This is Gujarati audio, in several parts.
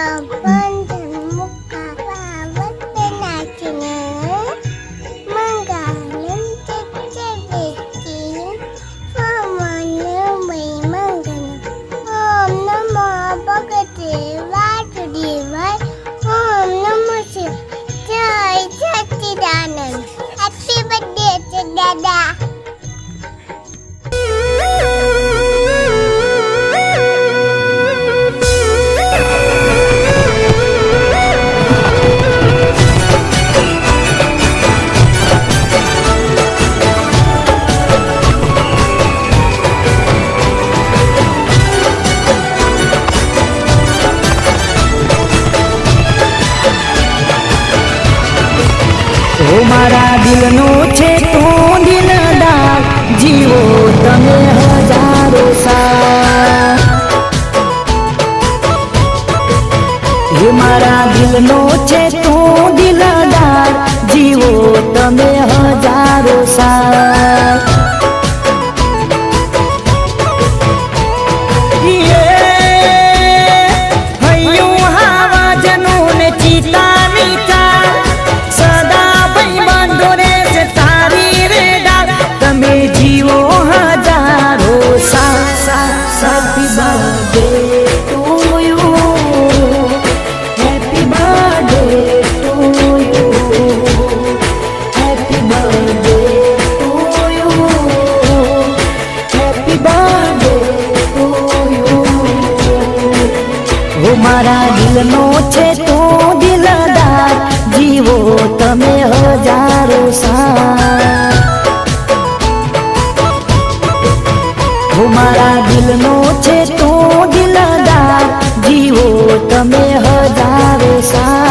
બંધન મુકા પાવત નાચને મંગલમ ચિત્તે વેચી પવન મય મંગલ ઓમ નમો ભગવતે વાસુદેવાય ઓમ નમો શિવ જય સચ્ચિદાનંદ હેપી બર્થડે to દાદા. ઓ મારા દિલનો છે તું દિલદાર જીવો તમે હજારો સાલ. હે મારા દિલનો છે તું દિલદાર જીવો તમે હજારો સાલ. હૈયું હાવા જનું ને ચિતા મીઠા તમે જીવો હજારો happy birthday to you happy birthday to you happy birthday to you happy birthday to you. હો મારા દિલનો છે તું દિલદાર જીવો તમે હજારો સાલ. હો મારા દિલનો છે તું દિલદાર જીવો તમે હજારો સાલ.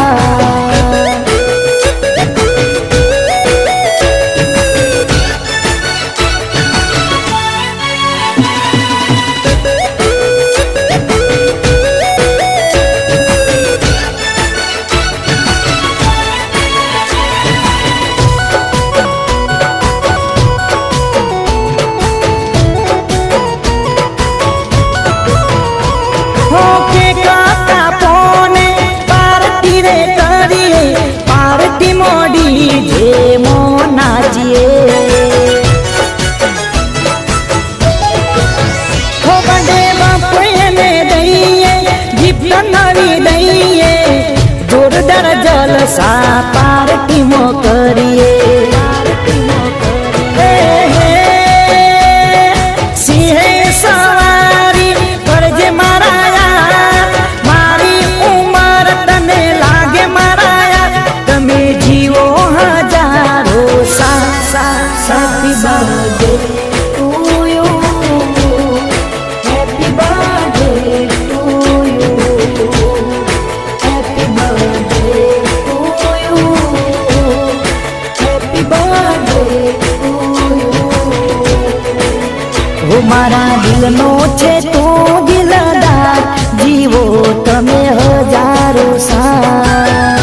પાર્ટી મોડી જે મો નાચીએ હો બડે બાપુને દઈએ ગિફ્ટ નવી દઈએ જોરદાર જલસા પાર્ટી મો કરીએ. સિંહે સવારી કરજે મારા મારી ઉમર તને લાગે મારા તમે જીવો હજારો happy birthday to you happy birthday to you happy birthday to you happy birthday to you. હો મારા દિલનો છે તું દિલદાર જીવો તમે હજારો સાલ.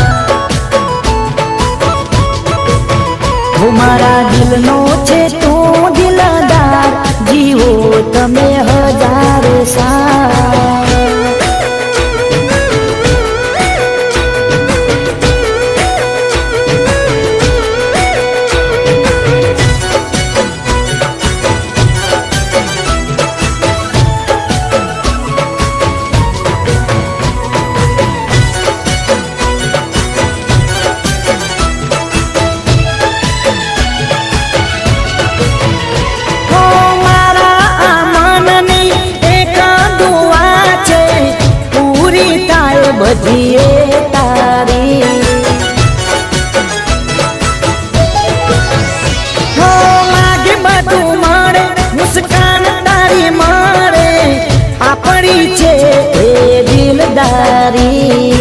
હો મારા દિલનો છે તું દિલદાર જીવો તમે હજારો સાલ. બજીએ તારી હો લાગે બધું મળે મુસ્કાન તારી મળે આપણી છે એ દિલદારી.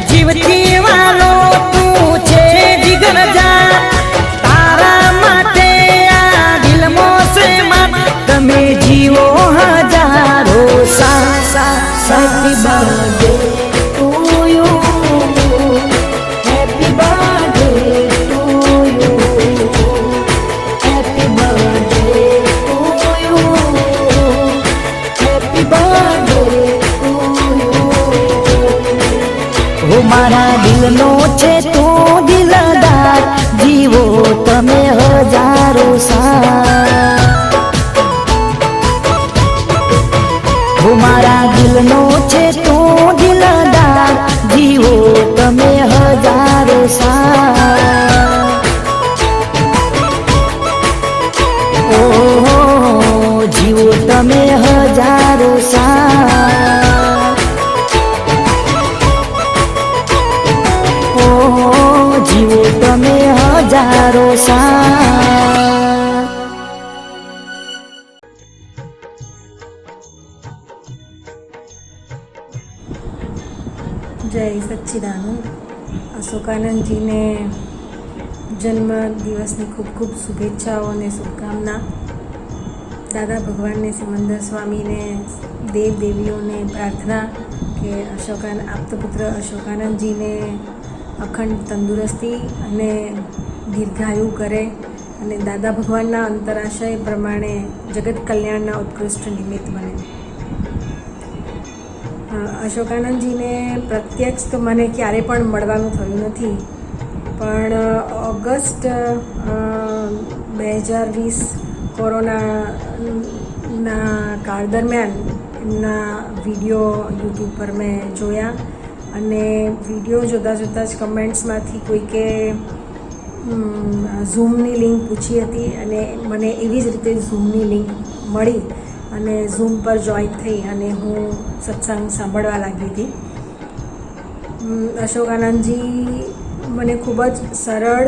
જીવતી વાલો તું છે જીગર જા તારા માટે આ દિલમો છે માં તમે જીવો હજારો happy birthday to you happy birthday to you happy birthday to you મારા દિલનો છે તું દિલદાર, જીવો તમે હજારો સાથ. મારા દિલનો છે તું દિલદાર, જીવો તમે હજારો સાથ. ઓહો જીવો તમે હજારો સાથ. ઓહો જીવો તમે હજારો સાથ. જય સચ્ચિદાનંદ. અશોકાનંદજીને જન્મ દિવસની ખૂબ ખૂબ શુભેચ્છાઓ અને શુભકામના. દાદા ભગવાનને, સિમંદર સ્વામીને, દેવ દેવીઓને પ્રાર્થના કે આપતપુત્ર અશોકાનંદજીને અખંડ તંદુરસ્તી અને દીર્ઘાયુ કરે અને દાદા ભગવાનના અંતરાશય પ્રમાણે જગત કલ્યાણના ઉત્કૃષ્ટ નિમિત્ત બને. અશોકાનંદજીને પ્રત્યક્ષ તો મને ક્યારે પણ મળવાનું થયું નથી, પણ ઓગસ્ટ 2020 કોરોનાના કાળ દરમિયાન એમના વિડીયો યુટ્યુબ પર મેં જોયા અને વિડીયો જોતાં જોતાં જ કમેન્ટ્સમાંથી કોઈકે ઝૂમની લિંક પૂછી હતી અને મને એવી જ રીતે ઝૂમની લિંક મળી અને ઝૂમ પર જોઈન થઈ અને હું સત્સંગ સાંભળવા લાગી હતી. અશોકાનંદજી મને ખૂબ જ સરળ,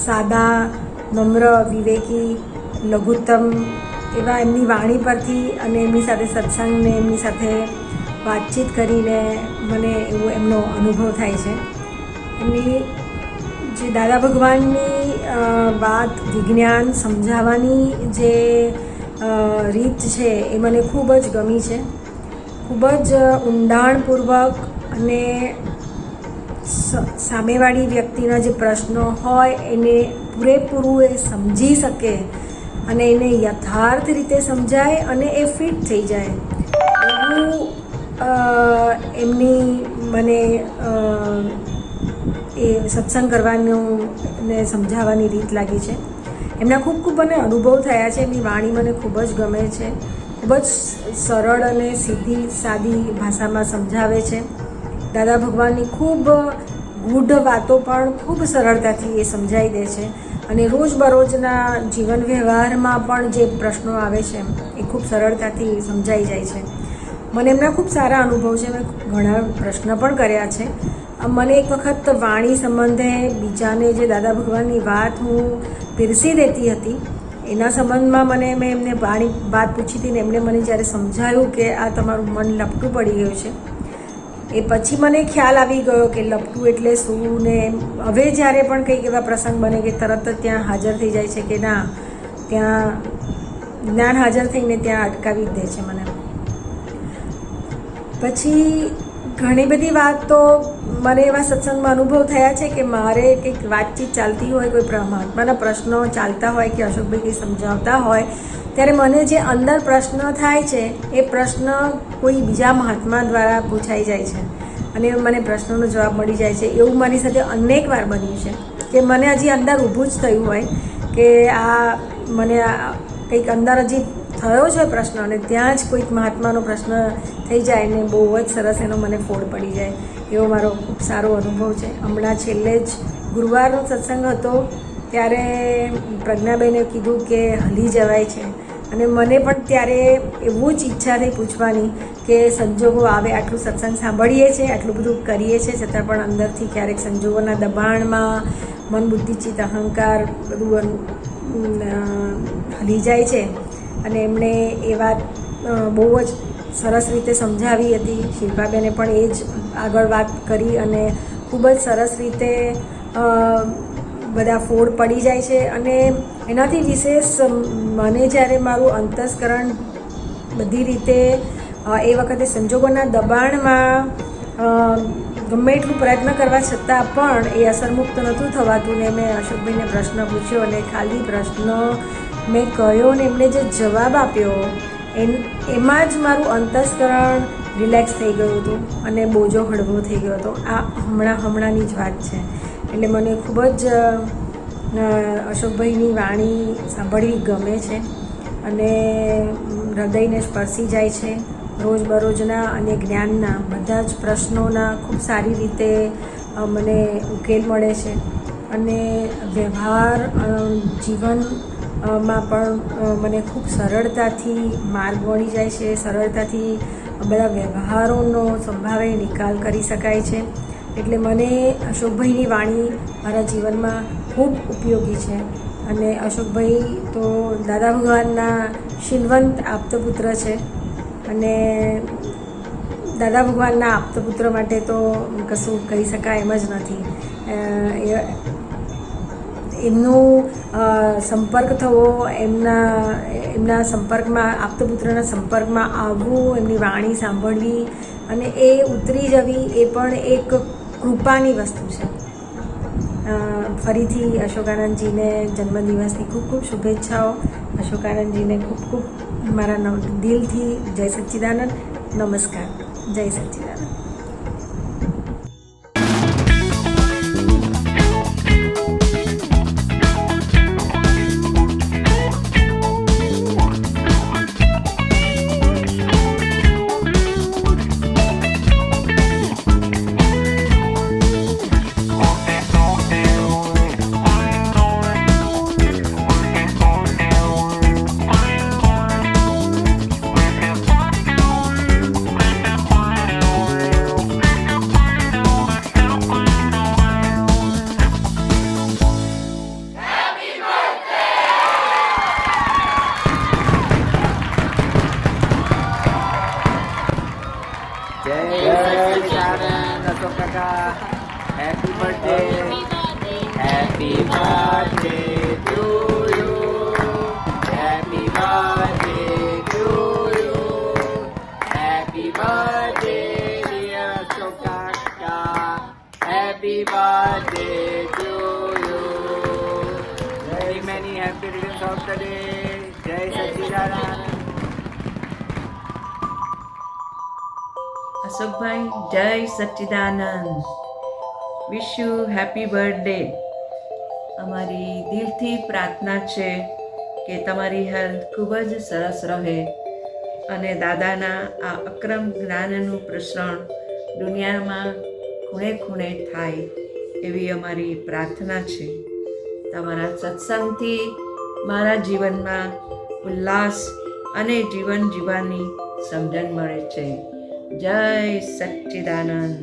સાદા, નમ્ર, વિવેકી, લઘુત્તમ એવા એમની વાણી પરથી અને એમની સાથે સત્સંગને એમની સાથે વાતચીત કરીને મને એવો એમનો અનુભવ થાય છે. એમની જે દાદા ભગવાનની વાત, વિજ્ઞાન સમજાવવાની જે રીત છે એ મને ખૂબ જ ગમી છે. ખૂબ જ ઊંડાણપૂર્વક અને સામેવાળી વ્યક્તિના જે પ્રશ્નો હોય એને પૂરેપૂરું એ સમજી શકે અને એને યથાર્થ રીતે સમજાય અને એ ફિટ થઈ જાય એવું એમની મને એ સત્સંગ કરવાનું ને સમજાવવાની રીત લાગી છે. એમના ખૂબ ખૂબ મને અનુભવ થયા છે. એમની વાણી મને ખૂબ જ ગમે છે. ખૂબ જ સરળ અને સીધી સાદી ભાષામાં સમજાવે છે. દાદા ભગવાનની ખૂબ ગૂઢ વાતો પણ ખૂબ સરળતાથી એ સમજાવી દે છે અને રોજબરોજના જીવન વ્યવહારમાં પણ જે પ્રશ્નો આવે છે એ ખૂબ સરળતાથી સમજાઈ જાય છે. મને એમના ખૂબ સારા અનુભવ છે. મેં ઘણા પ્રશ્ન પણ કર્યા છે. મને એક વખત વાણી સંબંધે બીજાને જે દાદા ભગવાનની વાત હું પીરસી દેતી હતી એના સંબંધમાં મેં એમને વાત પૂછી હતી ને એમણે મને જ્યારે સમજાયું કે આ તમારું મન લપટું પડી ગયું છે, એ પછી મને ખ્યાલ આવી ગયો કે લપટું એટલે શું. ને હવે જ્યારે પણ કંઈક એવા પ્રસંગ બને કે તરત જ ત્યાં હાજર થઈ જાય છે કે ના, ત્યાં જ્ઞાન હાજર થઈને ત્યાં અટકાવી જ દે છે મને. પછી ઘણી બધી વાત તો મને એવા સત્સંગમાં અનુભવ થયા છે કે મારે કંઈક વાતચીત ચાલતી હોય, કોઈ મહાત્માના પ્રશ્નો ચાલતા હોય કે અશોકભાઈ કંઈ સમજાવતા હોય ત્યારે મને જે અંદર પ્રશ્ન થાય છે એ પ્રશ્ન કોઈ બીજા મહાત્મા દ્વારા પૂછાઈ જાય છે અને મને પ્રશ્નોનો જવાબ મળી જાય છે. એવું મારી સાથે અનેક વાર બન્યું છે કે મને હજી અંદર ઊભું જ થયું હોય કે આ મને કંઈક અંદર હજી થયો છે પ્રશ્ન અને ત્યાં જ કોઈક મહાત્માનો પ્રશ્ન થઈ જાય ને બહુ જ સરસ એનો મને ફોડ પડી જાય. એવો મારો ખૂબ સારો અનુભવ છે. હમણાં છેલ્લે જ ગુરુવારનો સત્સંગ હતો ત્યારે પ્રજ્ઞાબેને કીધું કે હલી જવાય છે અને મને પણ ત્યારે એવું જ ઈચ્છા થઈ પૂછવાની કે સંજોગો આવે, આટલું સત્સંગ સાંભળીએ છીએ, આટલું બધું કરીએ છીએ, છતાં પણ અંદરથી ક્યારેક સંજોગોના દબાણમાં મન, બુદ્ધિ, ચિત્ત, અહંકાર બધું હલી જાય છે. અને એમણે એ વાત બહુ જ સરસ રીતે સમજાવી હતી. શિલ્પાબેને પણ એ જ આગળ વાત કરી અને ખૂબ જ સરસ રીતે બધા ફોડ પડી જાય છે. અને એનાથી વિશેષ મને જ્યારે મારું અંતસ્કરણ બધી રીતે એ વખતે સંજોગોના દબાણમાં ગમે એટલું પ્રયત્ન કરવા છતાં પણ એ અસરમુક્ત નહોતું થવાતું ને મેં અશોકભાઈને પ્રશ્ન પૂછ્યો અને ખાલી પ્રશ્ન મેં કહ્યો ને એમણે જે જવાબ આપ્યો એમાં જ મારું અંતસ્કરણ રિલેક્સ થઈ ગયું હતું અને બોજો હળવો થઈ ગયો હતો. આ હમણાંની જ વાત છે. એટલે મને ખૂબ જ અશોકભાઈની વાણી સાંભળવી ગમે છે અને હૃદયને સ્પર્શી જાય છે. રોજબરોજના અને જ્ઞાનના બધા જ પ્રશ્નોના ખૂબ સારી રીતે મને ઉકેલ મળે છે અને વ્યવહાર જીવનમાં પણ મને ખૂબ સરળતાથી માર્ગ મળી જાય છે. સરળતાથી બધા વ્યવહારોનો સંભાવે નિકાલ કરી શકાય છે. એટલે મને અશોકભાઈની વાણી મારા જીવનમાં ખૂબ ઉપયોગી છે. અને અશોકભાઈ તો દાદા ભગવાનના શીલવંત આપતપુત્ર છે અને દાદા ભગવાનના આપતપુત્ર માટે તો કશું કહી શકાય એમ જ નથી. એમનો સંપર્ક થવો, એમના સંપર્કમાં આપતપુત્રના સંપર્કમાં આવવું, એમની વાણી સાંભળવી અને એ ઉતરી જવી એ પણ એક કૃપાની વસ્તુ છે. ફરીથી અશોકાનંદજીને જન્મદિવસની ખૂબ ખૂબ શુભેચ્છાઓ. અશોકાનંદજીને ખૂબ ખૂબ મારા દિલથી જય સચ્ચિદાનંદ. નમસ્કાર. જય સચ્ચિદાનંદ. Happy birthday. Happy birthday to you. Happy birthday to you. Happy birthday dear Ashok Kaka. Happy birthday to you. Very many happy returns of the day. Jai Sachchidanand. Ashokbhai જય Sachchidanand. Wish you happy birthday. અમારી દિલથી પ્રાર્થના છે કે તમારી હેલ્થ ખૂબ જ સરસ રહે અને દાદાના આ અક્રમ જ્ઞાનનું પ્રસરણ દુનિયામાં ખૂણે ખૂણે થાય એવી અમારી પ્રાર્થના છે. તમારા સત્સંગથી મારા જીવનમાં ઉલ્લાસ અને જીવન જીવવાની સમજણ મળે છે. જય સચ્ચિદાનંદ.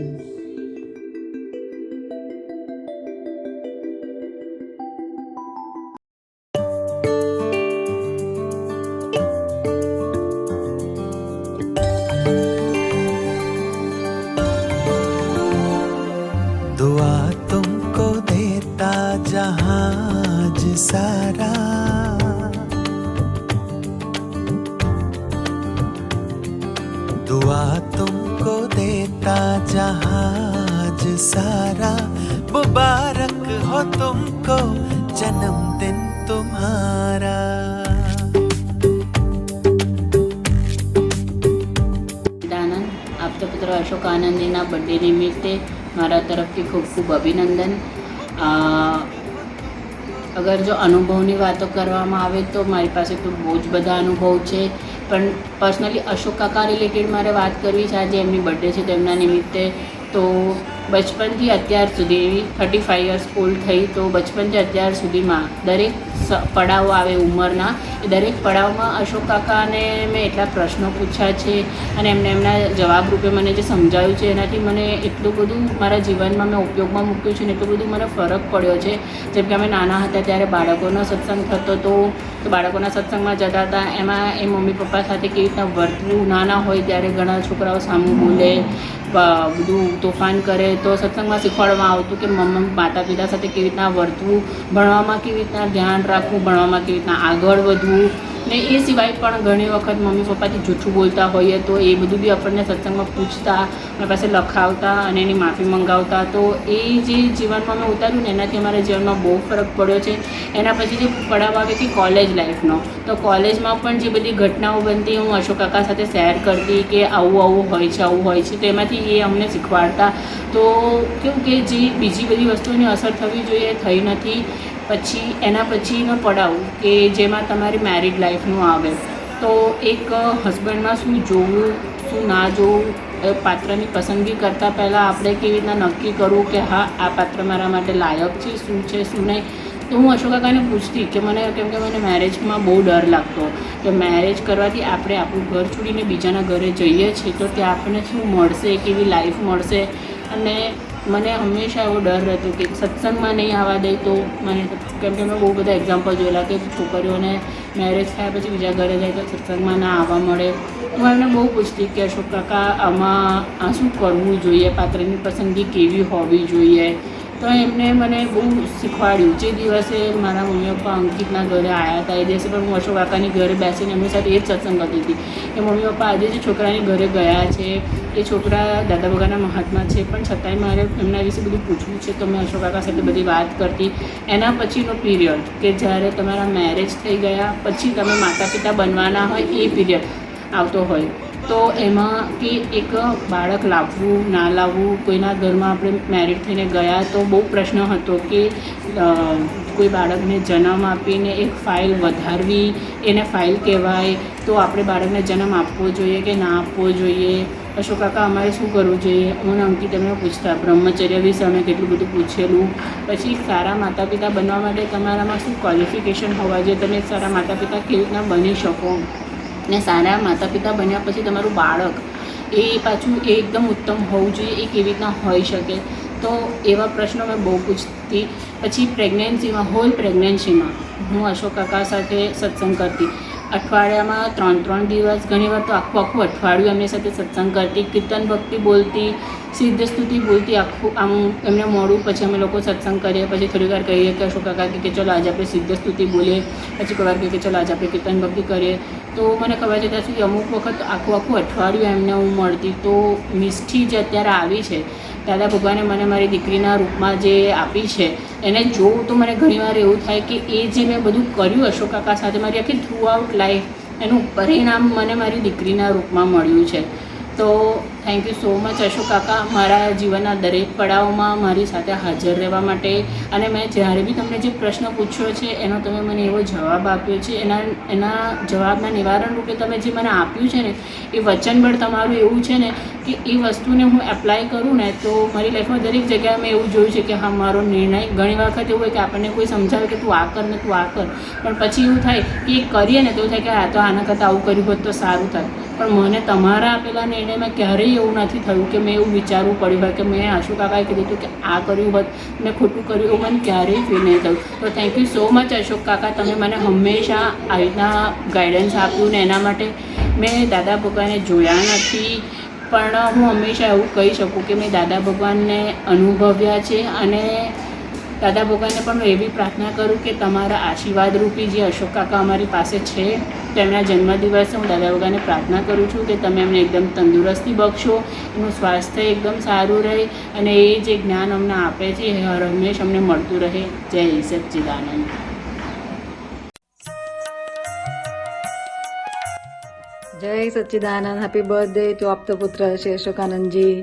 दुआ तुमको देता जहाज सारा, दुआ तुमको देता जहाज सारा, मुबारक हो तुमको जन्मदिन तुम्हारा. આપતપુત્ર અશોકાનંદજીના બર્થડે નિમિત્તે મારા તરફથી ખૂબ ખૂબ અભિનંદન. અગર જો અનુભવની વાતો કરવામાં આવે તો મારી પાસે તો બહુ જ બધા અનુભવ છે, પણ પર્સનલી અશોક કાકા રિલેટેડ મારે વાત કરવી છે. આજે એમની બર્થડે છે તો એમના નિમિત્તે તો બચપનથી અત્યાર સુધી 35 યર્સ ઓલ્ડ થઈ, તો બચપનથી અત્યાર સુધીમાં દરેક પડાવ આવે ઉંમરના, એ દરેક પડાવમાં અશોક કાકાને મેં એટલા પ્રશ્નો પૂછ્યા છે અને એમને એમના જવાબ રૂપે મને જે સમજાવ્યું છે એનાથી મને એટલું બધું મારા જીવનમાં મેં ઉપયોગમાં મૂક્યું છે ને એટલું બધું મને ફરક પડ્યો છે. જેમ કે અમે નાના હતા ત્યારે બાળકોનો સત્સંગ થતો હતો, તો બાળકોના સત્સંગમાં જતા હતા, એમાં એ મમ્મી પપ્પા સાથે કેવી રીતના વર્તવું, નાના હોય ત્યારે ઘણા છોકરાઓ સામું બોલે, બધું તોફાન કરે, તો સત્સંગમાં શીખવાડવામાં આવતું કે માતા પિતા સાથે કેવી રીતના વર્તવું, ભણવામાં કેવી રીતના ધ્યાન રાખવું, ભણવામાં કેવી રીતના આગળ વધવું, ને એ સિવાય પણ ઘણી વખત મમ્મી પપ્પાથી જૂઠું બોલતા હોઈએ તો એ બધું બી આપણને સત્સંગમાં પૂછતા, મારી પાસે લખાવતા અને એની માફી મંગાવતા. તો એ જે જીવનમાં મેં ઉતાર્યું ને એનાથી અમારા જીવનમાં બહુ ફરક પડ્યો છે. એના પછી જે પડાવ આવે કે કોલેજ લાઈફનો, તો કોલેજમાં પણ જે બધી ઘટનાઓ બનતી હું અશોક કાકા સાથે શેર કરતી કે આવું હોય છે, આવું હોય છે. તો એમાંથી એ અમને શીખવાડતા. તો કેવું કે જે બીજી બધી વસ્તુઓની અસર થવી જોઈએ થઈ નથી. પછી એના પછીનો પડાવ કે જેમાં તમારી મેરિડ લાઈફનું આવે, તો એક હસબન્ડમાં શું જોવું શું ના જોવું, પાત્રની પસંદગી કરતાં પહેલાં આપણે કેવી રીતના નક્કી કરવું કે હા આ પાત્ર મારા માટે લાયક છે, શું છે શું નહીં. તો હું અશોક કાકાને પૂછતી કે કેમ કે મને મેરેજમાં બહુ ડર લાગતો કે મેરેજ કરવાથી આપણે આપણું ઘર છોડીને બીજાના ઘરે જઈએ છીએ તો ત્યાં આપણને શું મળશે, કેવી લાઈફ મળશે. અને મને હંમેશા એવો ડર રહેતો કે સત્સંગમાં નહીં આવવા દે તો મને, કેમ કે મેં બહુ બધા એક્ઝામ્પલ જોયેલા કે છોકરીઓને મેરેજ થયા પછી બીજા ઘરે જાય તો સત્સંગમાં ના આવવા મળે. હું એમને બહુ પૂછતી કે અશોક કાકા આમાં શું કરવું જોઈએ, પાત્રની પસંદગી કેવી હોવી જોઈએ. તો એમને મને બહુ શીખવાડ્યું. જે દિવસે મારા મમ્મી પપ્પા અંકિતના ઘરે આવ્યા હતા એ દિવસે પણ હું અશોક કાકાની ઘરે બેસીને એમની સાથે એ જ સત્સંગ કરતી હતી કે મમ્મી પપ્પા આજે જે છોકરાની ઘરે ગયા છે એ છોકરા દાદા ભગાના મહાત્મા છે, પણ છતાંય મારે એમના વિશે બધું પૂછવું છે. તો મેં અશોક કાકા સાથે બધી વાત કરતી. એના પછીનો પીરિયડ કે જ્યારે તમારા મેરેજ થઈ ગયા પછી તમે માતા પિતા બનવાના હોય એ પીરિયડ આવતો હોય, તો એમાં કે એક બાળક લાવવું ના લાવવું. કોઈના ઘરમાં આપણે મેરિડ થઈને ગયા તો બહુ પ્રશ્ન હતો કે કોઈ બાળકને જન્મ આપીને એક ફાઇલ વધારવી, એને ફાઇલ કહેવાય. તો આપણે બાળકને જન્મ આપવો જોઈએ કે ના આપવો જોઈએ. અશોક કાકા અમારે શું કરવું જોઈએ, મને અંકિત એમને પૂછતા. બ્રહ્મચર્ય વિશે અમે કેટલું બધું પૂછેલું. પછી સારા માતા પિતા બનવા માટે તમારામાં શું ક્વોલિફિકેશન હોવા જોઈએ, તમે સારા માતા પિતા કેવી રીતના બની શકો. ને સારા માતા પિતા બન્યા પછી તમારું બાળક એ પાછું એ એકદમ ઉત્તમ હોવું જોઈએ, એ કેવી રીતના હોઈ શકે. તો એવા પ્રશ્નો મેં બહુ પૂછતી. પછી પ્રેગ્નન્સીમાં, હોલ પ્રેગ્નન્સીમાં હું અશોક કાકા સાથે સત્સંગ કરતી. અઠવાડિયામાં 3 દિવસ, ઘણીવાર તો આખું અઠવાડિયું એમની સાથે સત્સંગ કરતી. કીર્તન ભક્તિ બોલતી, સિદ્ધ સ્તુતિ બોલતી. આખું આમ એમને મોડું પછી અમે લોકો સત્સંગ કરીએ. પછી થોડી વાર કહીએ કે અશોક કાકા કે ચલો આજે આપણે સિદ્ધ સ્તુતિ બોલીએ. પછી કોઈ વાર કહીએ કે ચલો આજે આપણે કીર્તન ભક્તિ કરીએ. તો મને ખબર છે ત્યાં સુધી અમુક વખત આખું અઠવાડિયું એમને હું મળતી. તો મિષ્ઠી જે અત્યારે આવી છે, દાદા ભગવાને મને મારી દીકરીના રૂપમાં જે આપી છે એને જોઉં તો મને ઘણીવાર એવું થાય કે એ જે મેં બધું કર્યું અશોક કાકા સાથે મારી આખી થ્રુ આઉટ લાઈફ, એનું પરિણામ મને મારી દીકરીના રૂપમાં મળ્યું છે. તો thank you so much Ashok કાકા, મારા જીવનના દરેક પડાવમાં મારી સાથે હાજર રહેવા માટે. અને મેં જ્યારે બી તમને જે પ્રશ્ન પૂછ્યો છે એનો તમે મને એવો જવાબ આપ્યો છે. એના જવાબના નિવારણ રૂપે તમે જે મને આપ્યું છે ને એ વચનબળ તમારું એવું છે ને કે એ વસ્તુને હું એપ્લાય કરું ને તો મારી લાઈફમાં દરેક જગ્યાએ મેં એવું જોયું છે કે હા મારો નિર્ણય. ઘણી વખત એવું હોય કે આપણને કોઈ સમજાવે કે તું આ કર ને તું આ કર, પણ પછી એવું થાય કે એ કરીએ ને તો એવું થાય કે આ તો આના કરતાં આવું કર્યું હોત તો સારું થાય. પણ મને તમારા આપેલા નિર્ણયમાં ક્યારેય એવું નથી થયું કે મેં એવું વિચારવું પડ્યું હોય કે મેં અશોક કાકાએ કીધું હતું કે આ કર્યું હોત, મેં ખોટું કર્યું, એવું મને ક્યારેય ફીલ નહીં થયું. તો thank you so much Ashok કાકા, તમે મને હંમેશા આવી રીતના ગાઈડન્સ આપ્યું. ને એના માટે મેં દાદા ભગવાનને જોયા નથી, પણ હું હંમેશા એવું કહી શકું કે મેં દાદા ભગવાનને અનુભવ્યા છે. અને દાદા ભગવાનને પણ હું એવી પ્રાર્થના કરું કે તમારા આશીર્વાદ રૂપી જે અશોક કાકા અમારી પાસે છે તેમના જન્મદિવસે હું દાદા ભગવાનને પ્રાર્થના કરું છું કે તમે એમને એકદમ તંદુરસ્તી બક્ષો, એનું સ્વાસ્થ્ય એકદમ સારું રહે અને એ જે જ્ઞાન અમને આપે છે એ હર હંમેશ અમને મળતું રહે. જય સચ્ચિદાનંદ. જય સચ્ચિદાનંદ. હેપી બર્થડે ટુ આપતા પુત્ર શ્રી અશોકાનંદજી.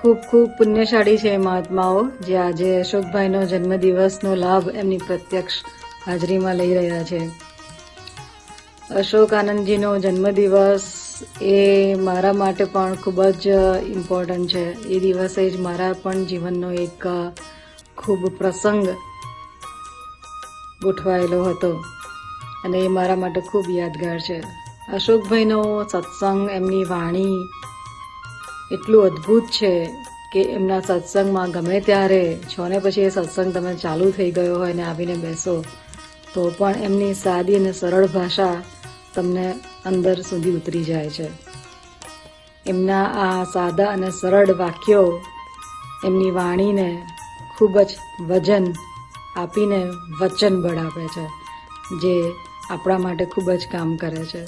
ખૂબ ખૂબ પુણ્યશાળી છે મહાત્માઓ જે આજે અશોકભાઈનો જન્મદિવસનો લાભ એમની પ્રત્યક્ષ હાજરીમાં લઈ રહ્યા છે. અશોક આનંદજીનો જન્મદિવસ એ મારા માટે પણ ખૂબ જ ઇમ્પોર્ટન્ટ છે. એ દિવસે જ મારા પણ જીવનનો એક ખૂબ પ્રસંગ ગોઠવાયેલો હતો અને એ મારા માટે ખૂબ યાદગાર છે. અશોકભાઈનો સત્સંગ, એમની વાણી એટલું અદ્ભુત છે કે એમના સત્સંગમાં ગમે ત્યારે 6 ને પછી એ સત્સંગ તમે ચાલુ થઈ ગયો હોય ને આવીને બેસો તો પણ એમની સાદી અને સરળ ભાષા તમને અંદર સુધી ઉતરી જાય છે. એમના આ સાદા અને સરળ વાક્યો એમની વાણીને ખૂબ જ વજન આપીને વચન બળ આપે છે, જે આપણા માટે ખૂબ જ કામ કરે છે.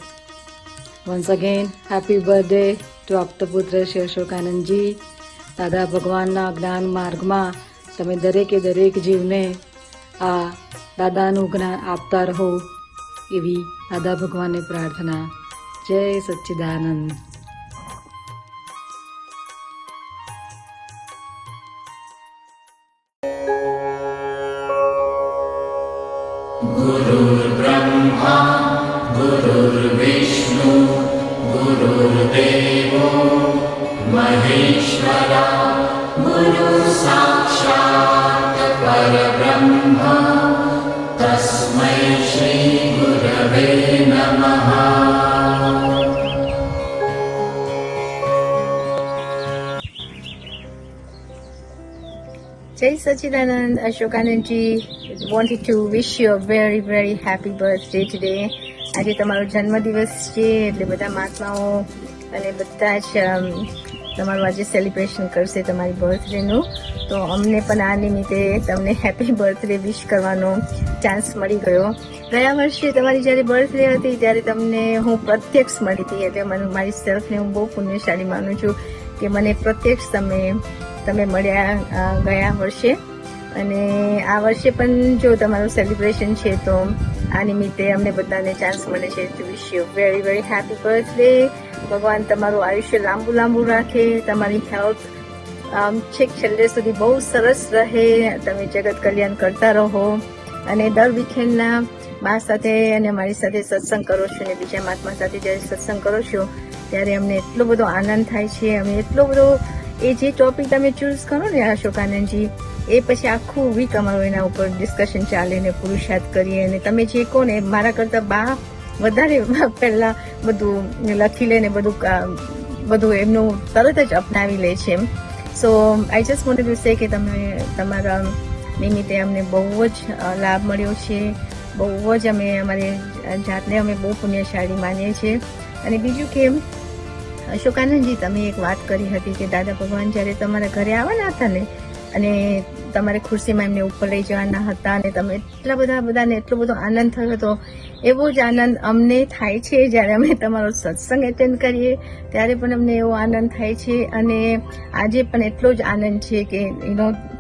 Once again happy birthday to આપતા પુત્ર શ્રી અશોકાનંદજી. દાદા ભગવાનના જ્ઞાન માર્ગમાં તમે દરેકે દરેક જીવને આ દાદાનું જ્ઞાન આપતા રહો એવી દાદા ભગવાનને પ્રાર્થના. જય સચ્ચિદાનંદ. Jai Sachidanand, Ashokanandji wanted to wish you a very very happy birthday today. આજે તમારો જન્મદિવસ છે એટલે બધા મહાત્માઓ અને બધા જ તમારું આજે સેલિબ્રેશન કરશે તમારી બર્થડેનું. તો અમને પણ આ નિમિત્તે તમને હેપી બર્થડે વિશ કરવાનો ચાન્સ મળી ગયો. ગયા વર્ષે તમારી જ્યારે બર્થડે હતી ત્યારે તમને હું પ્રત્યક્ષ મળી હતી, એટલે મને મારી સેલ્ફને હું બહુ પુણ્યશાળી માનું છું કે મને પ્રત્યક્ષ તમે મળ્યા ગયા વર્ષે. અને આ વર્ષે પણ જો તમારું સેલિબ્રેશન છે તો આ નિમિત્તે અમને બધાને ચાન્સ મળે છે to wish you very very happy birthday. ભગવાન તમારું આયુષ્ય લાંબુ રાખે, તમારી હેલ્થ છેક છેલ્લે સુધી બહુ સરસ રહે, તમે જગત કલ્યાણ કરતા રહો. અને દર વીકેન્ડના મા સાથે અને મારી સાથે સત્સંગ કરો છો અને બીજા મહાત્મા સાથે જ્યારે સત્સંગ કરો છો ત્યારે અમને એટલો બધો આનંદ થાય છે. અમે એટલો બધો એ જે ટોપિક તમે ચૂઝ કરો ને અશોકાનંદજી, એ પછી આખું વીક અમારું એના ઉપર ડિસ્કશન ચાલે ને પુરુષાર્થ કરીએ. અને તમે જે કહો ને મારા કરતાં બા વધારે પહેલાં બધું લખી લે ને બધું એમનું તરત જ અપનાવી લે છે. So I just want to say કે તમે તમારા નિમિત્તે અમને બહુ જ લાભ મળ્યો છે. બહુ જ અમે અમારી જાતને અમે બહુ પુણ્યશાળી માનીએ છીએ. અને બીજું કે અશોકાનંદજી, તમે એક વાત કરી હતી કે દાદા ભગવાન જ્યારે તમારા ઘરે આવવાના હતા ને અને તમારે ખુરશીમાં એમને ઉપર લઈ જવાના હતા અને તમે એટલા બધાને એટલો બધો આનંદ થયો હતો. એવો જ આનંદ અમને થાય છે જ્યારે અમે તમારો સત્સંગ એટેન્ડ કરીએ ત્યારે પણ અમને એવો આનંદ થાય છે. અને આજે પણ એટલો જ આનંદ છે કે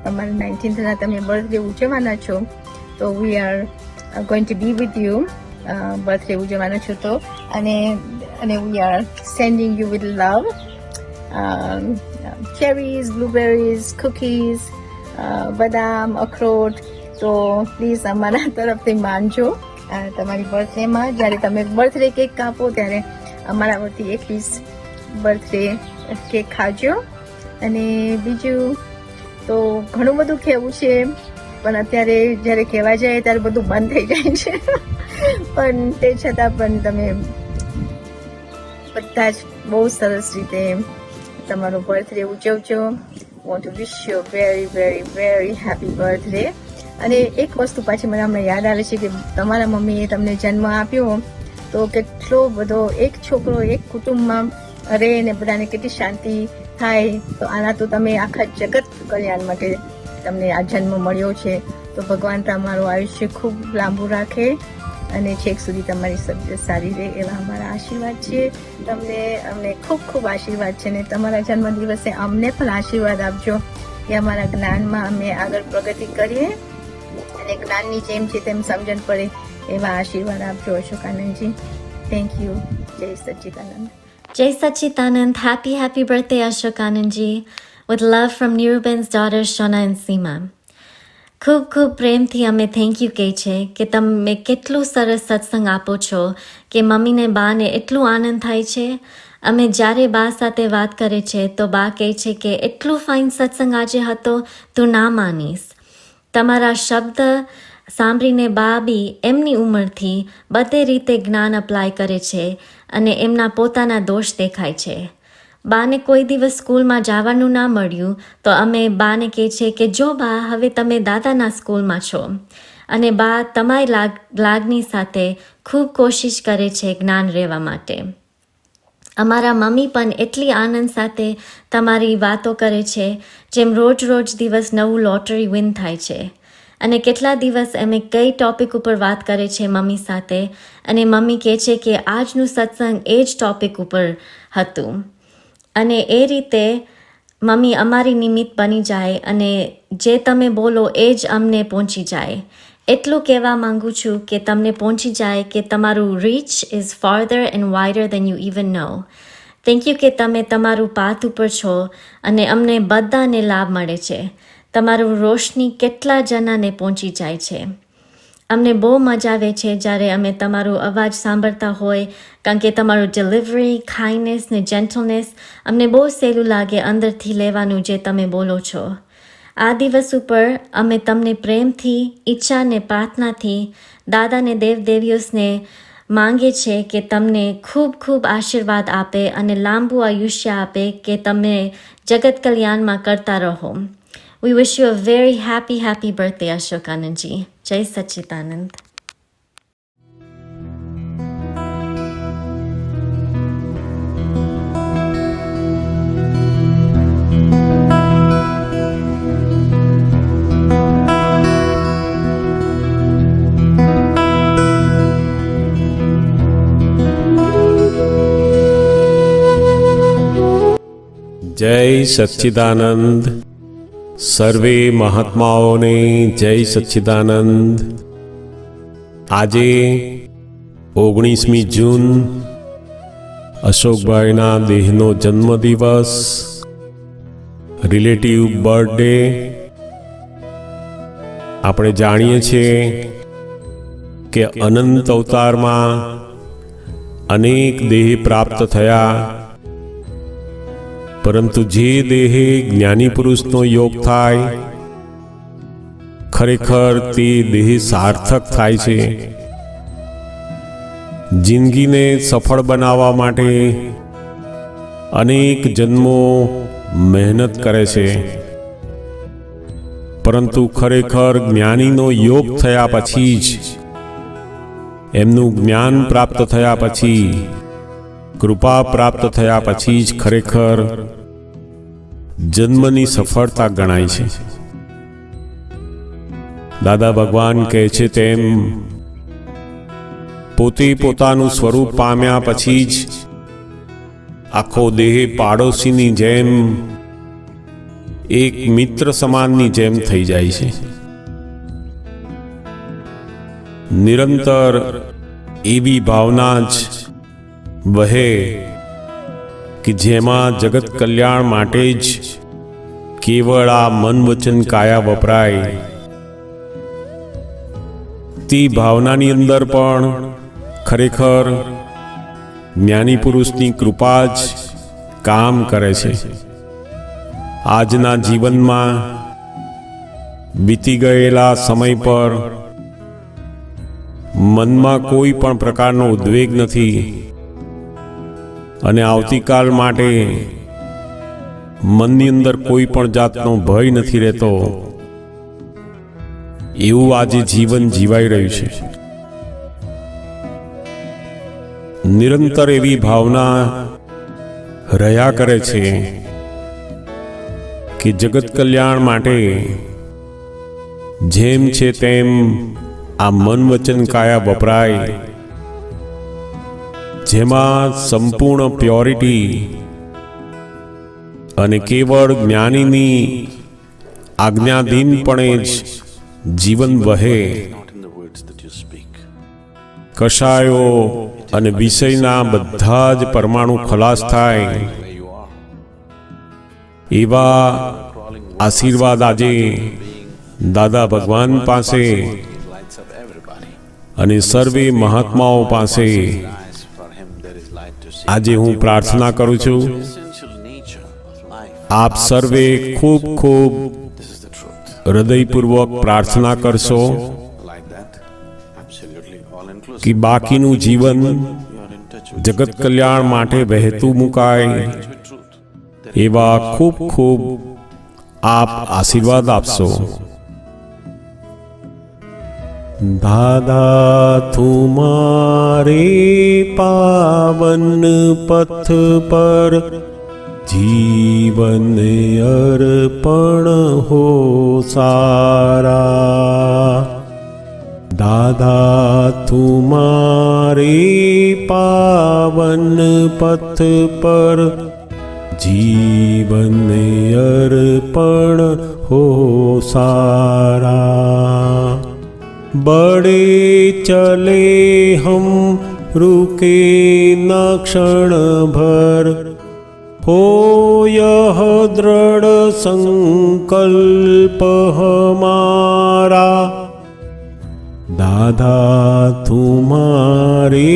તમારા 19th તમે બર્થડે ઉજવવાના છો તો we are going to be with you. Birthday ઉજવવાનો છો તો અને we are sending you with love, cherries, blueberries, cookies, બદામ, અખરોટ. તો પ્લીઝ અમારા તરફથી માનજો તમારી બર્થડેમાં. જ્યારે તમે બર્થડે કેક કાપો ત્યારે અમારા વતી એક પીસ બર્થડે કેક ખાજો. અને બીજું તો ઘણું બધું કહેવું છે પણ અત્યારે જ્યારે કહેવા જાય ત્યારે બધું બંધ થઈ જાય છે. પણ તે છતાં પણ તમે બધા જ બહુ સરસ રીતે તમારો બર્થડે ઉજવજો. Want to wish you very very very happy birthday. અને એક વસ્તુ પાછી મને હમણાં યાદ આવે છે કે તમારા મમ્મીએ તમને જન્મ આપ્યો તો કેટલો બધો એક છોકરો એક કુટુંબમાં રહે ને બધાને કેટલી શાંતિ થાય. તો આના તો તમે આખા જગત કલ્યાણ માટે તમને આ જન્મ મળ્યો છે. તો ભગવાન તમારું આયુષ્ય ખૂબ લાંબુ રાખે અને છેક સુધી તમારી તબિયત સારી રહે એવા અમારા આશીર્વાદ છે. તમને અમને ખૂબ ખૂબ આશીર્વાદ છે. ને તમારા જન્મદિવસે અમને પણ આશીર્વાદ આપજો કે અમારા જ્ઞાનમાં અમે આગળ પ્રગતિ કરીએ અને જ્ઞાનની જેમ છે તેમ સમજણ પડે એવા આશીર્વાદ આપજો અશોકાનંદજી. Thank you. જય સચ્ચિદાનંદ. Jai Sachidanand, happy birthday Ashokanandji. With love from Niruben's daughters Shona and Seema. ખૂબ પ્રેમથી અમે થેન્ક યુ કહે છે કે તમે કેટલું સરસ સત્સંગ આપો છો કે મમ્મીને બાને એટલું આનંદ થાય છે. અમે જ્યારે બા સાથે વાત કરે છે તો બા કહે છે કે એટલું ફાઇન સત્સંગ આજે હતો, તું ના માનીશ. તમારા શબ્દ સાંભળીને બા બી એમની ઉંમરથી બધે રીતે જ્ઞાન અપ્લાય કરે છે અને એમના પોતાના દોષ દેખાય છે. બાને કોઈ દિવસ સ્કૂલમાં જવાનું ના મળ્યું તો અમે બાને કહે છે કે જો બા હવે તમે દાદાના સ્કૂલમાં છો. અને બા તમારી લાગણી સાથે ખૂબ કોશિશ કરે છે જ્ઞાન રહેવા માટે. અમારા મમ્મી પણ એટલી આનંદ સાથે તમારી વાતો કરે છે જેમ રોજ દિવસ નવું લોટરી વિન થાય છે. અને કેટલા દિવસ અમે કઈ ટૉપિક ઉપર વાત કરે છે મમ્મી સાથે, અને મમ્મી કહે છે કે આજનું સત્સંગ એ જ ટૉપિક ઉપર હતું. અને એ રીતે મમ્મી અમારી નિમિત્ત બની જાય અને જે તમે બોલો એ જ અમને પહોંચી જાય. એટલું કહેવા માંગુ છું કે તમને પહોંચી જાય કે તમારું reach is farther and wider than you even know. Thank you કે તમે તમારું પાથ ઉપર છો અને અમને બધાને લાભ મળે છે. તમારું રોશની કેટલા જણાને પહોંચી જાય છે. અમને બહુ મજા આવે છે જ્યારે અમે તમારો અવાજ સાંભળતા હોય, કારણ કે તમારું ડિલિવરી, કાઇન્ડનેસ ને જેન્ટલનેસ અમને બહુ સહેલું લાગે અંદરથી લેવાનું જે તમે બોલો છો. આ દિવસ ઉપર અમે તમને પ્રેમથી, ઈચ્છા ને પ્રાર્થનાથી દાદાને દેવદેવીઓને માંગે છે કે તમને ખૂબ ખૂબ આશીર્વાદ આપે અને લાંબુ આયુષ્ય આપે કે તમે જગત કલ્યાણમાં કરતા રહો. We wish you a very happy birthday, Ashokananji. Jai Sachidanand. जय सच्चिदानंद. સર્વે મહાત્માઓને જય સચ્ચિદાનંદ. આજે 19મી જૂન અશોકભાઈના દેહનો જન્મદિવસ, રિલેટિવ બર્થડે. આપણે જાણીએ છીએ કે અનંત અવતારમાં અનેક દેહ પ્રાપ્ત થયા, પરંતુ જે દેહે જ્ઞાની પુરુષનો યોગ થાય ખરેખર તે દેહ સાર્થક થાય છે. જિંદગીને સફળ બનાવવા માટે અનેક જન્મો મહેનત કરે છે, પરંતુ ખરેખર જ્ઞાનીનો યોગ થયા પછી જ, એમનું જ્ઞાન પ્રાપ્ત થયા પછી, કૃપા પ્રાપ્ત થયા પછી જ ખરેખર જન્મની સફળતા ગણાય છે. દાદા ભગવાન કહે છે તેમ પોતે પોતાનું સ્વરૂપ પામ્યા પછી જ આખો દેહ પાડોશીની જેમ, એક મિત્ર સમાનની જેમ થઈ જાય છે. નિરંતર એવી ભાવના જ વહે કે જેમાં જગત કલ્યાણ માટે જ કેવળ આ મન વચન કાયા વપરાય. તે ભાવનાની અંદર પણ ખરેખર જ્ઞાની પુરુષની કૃપા જ કામ કરે છે. આજના જીવનમાં બીતી ગયેલા સમય પર મનમાં કોઈ પણ પ્રકારનો ઉદ્વેગ નથી અને આવતીકાલ માટે મનની અંદર કોઈ પણ જાતનો ભય નથી રહેતો. એવું આજે જીવન જીવાઈ રહ્યું છે. નિરંતર એવી ભાવના રહ્યા કરે છે કે જગત કલ્યાણ માટે જેમ છે તેમ આ મન વચન કાયા વપરાય, જેમાં સંપૂર્ણ પ્યોરિટી અને કેવળ જ્ઞાનીની આજ્ઞાધીનપણે જ જીવન વહે. કશાયો અને વિષયના બધા જ પરમાણુ ખલાસ થાય, એવા આશીર્વાદ આજે દાદા ભગવાન પાસે અને સર્વે મહાત્માઓ પાસે આજે હું પ્રાર્થના કરું છું. આપ સર્વે ખૂબ ખૂબ હૃદયપૂર્વક પ્રાર્થના કરશો કે બાકીનું જીવન જગત કલ્યાણ માટે વહેતું મુકાય, એવા ખૂબ ખૂબ આપ આશીર્વાદ આપશો. દાદા તુમારે પાવન પથ પર जीवन अर्पण हो सारा। दादा तुम्हारे पावन पथ पर जीवन अर्पण हो सारा। बड़े चले हम रुके न क्षण भर, हो यह दृढ़ संकल्प हमारा। दादा तुम्हारे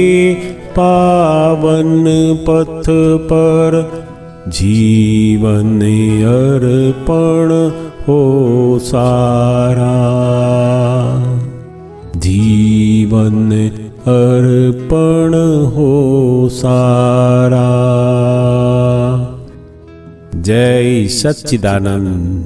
पावन पथ पर जीवन अर्पण हो सारा। जीवन अर्पण हो सारा। जय सच्चिदानंद।